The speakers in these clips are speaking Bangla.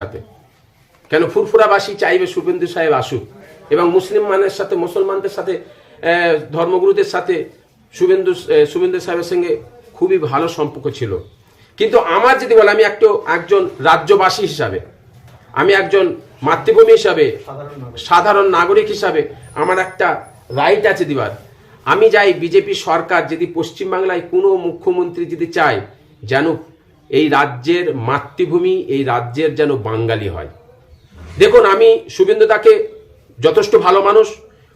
সাথে কেন ফুরফুরাবাসী চাইবে শুভেন্দু সাহেব আসুক এবং মুসলমানদের সাথে ধর্মগুরুদের সাথে শুভেন্দু সাহেবের সঙ্গে খুবই ভালো সম্পর্ক ছিল। কিন্তু আমার যদি বলে, আমি একজন রাজ্যবাসী হিসাবে, আমি একজন মাতৃভূমি হিসাবে, সাধারণ নাগরিক হিসাবে আমার একটা রাইট আছে দিবার। আমি যাই বিজেপি সরকার যদি পশ্চিমবাংলায় কোনো মুখ্যমন্ত্রী যদি চায় যেন এই রাজ্যের মাতৃভূমি, এই রাজ্যের যেন বাঙালি হয়। দেখুন, আমি শুভেন্দুদাকে যথেষ্ট ভালো মানুষ,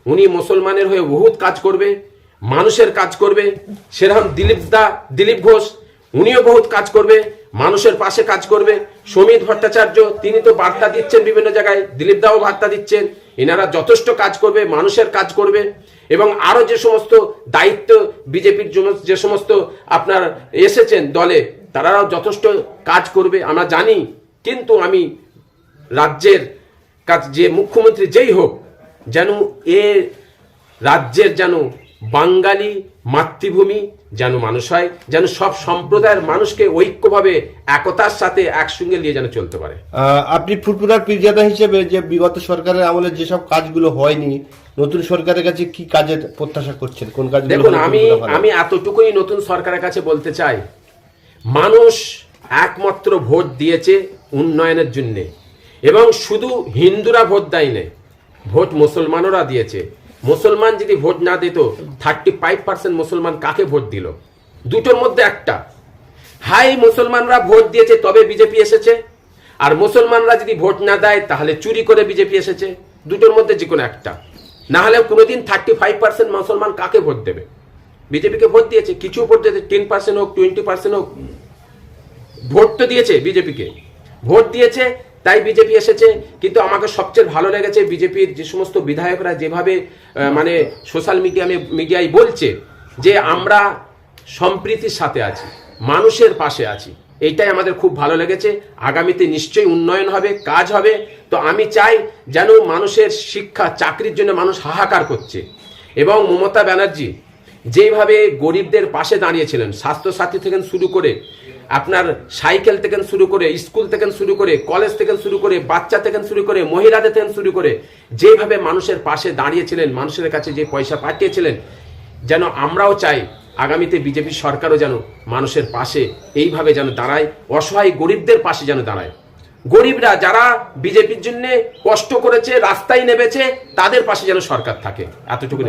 উনি মুসলমানের হয়ে বহুত কাজ করবে, মানুষের কাজ করবে। সেরকম দিলীপ ঘোষ, উনিও বহুত কাজ করবে, মানুষের পাশে কাজ করবে। সমীর ভট্টাচার্য, তিনি তো বার্তা দিচ্ছেন বিভিন্ন জায়গায়, দিলীপ দাও বার্তা দিচ্ছেন, এনারা যথেষ্ট কাজ করবে, মানুষের কাজ করবে। এবং আরো যে সমস্ত দায়িত্ব বিজেপির যে সমস্ত আপনার এসেছেন দলে, তারাও যথেষ্ট কাজ করবে আমরা জানি। কিন্তু আমি রাজ্যের কাজ, যে মুখ্যমন্ত্রী যেই হোক, যেন এ রাজ্যের যেন বাঙালি মাতৃভূমি যেন মানুষ হয়, যেন সব সম্প্রদায়ের মানুষকে ঐক্যভাবে একতার সাথে একসঙ্গে নিয়ে যেন চলতে পারে। আপনি ফুরফুরার পীরজাদা হিসেবে যে বিগত সরকারের আমলে যেসব কাজগুলো হয়নি, নতুন সরকারের কাছে কি কাজের প্রত্যাশা করছেন? কোন কাজ? দেখুন, আমি এতটুকুই নতুন সরকারের কাছে বলতে চাই, মানুষ একমাত্র ভোট দিয়েছে উন্নয়নের জন্য, এবং শুধু হিন্দুরা ভোট দেয়নি, ভোট মুসলমানরা দিয়েছে। মুসলমান যদি ভোট না দিত, 35% মুসলমান কাকে ভোট দিল? দুটোর মধ্যে একটা। হাই মুসলমানরা ভোট দিয়েছে তবে বিজেপি এসেছে, আর মুসলমানরা যদি ভোট না দেয় তাহলে চুরি করে বিজেপি এসেছে। দুটোর মধ্যে যে কোনো একটা। না হলে কোনোদিন 35% মুসলমান কাকে ভোট দেবে? বিজেপিকে ভোট দিয়েছে, কিছু ভোট দিয়েছে, 10% হোক, 20% হোক, ভোট তো দিয়েছে বিজেপিকে, ভোট দিয়েছে, তাই বিজেপি এসেছে। কিন্তু আমাকে সবচেয়ে ভালো লেগেছে বিজেপির যে সমস্ত বিধায়করা যেভাবে মানে সোশ্যাল মিডিয়ায় বলছে যে আমরা সম্প্রীতির সাথে আছি, মানুষের পাশে আছি। এইটাই আমাদের খুব ভালো লেগেছে। আগামীতে নিশ্চয়ই উন্নয়ন হবে, কাজ হবে। তো আমি চাই যেন মানুষের শিক্ষা, চাকরির জন্য মানুষ হাহাকার করছে, এবং মমতা ব্যানার্জি যেভাবে গরিবদের পাশে দাঁড়িয়েছিলেন, স্বাস্থ্যসাথী থেকে শুরু করে, আপনার সাইকেল থেকে শুরু করে, স্কুল থেকে শুরু করে, কলেজ থেকে শুরু করে, বাচ্চা থেকে শুরু করে, মহিলাদের থেকে শুরু করে, যেভাবে মানুষের পাশে দাঁড়িয়েছিলেন, মানুষের কাছে যে পয়সা পাঠিয়েছিলেন, যেন আমরাও চাই আগামীতে বিজেপি সরকারও যেন মানুষের পাশে এইভাবে যেন দাঁড়ায়, অসহায় গরিবদের পাশে যেন দাঁড়ায়। গরিবরা যারা বিজেপির জন্য কষ্ট করেছে, রাস্তায় নেমেছে, তাদের পাশে যেন সরকার থাকে। এতটুকু।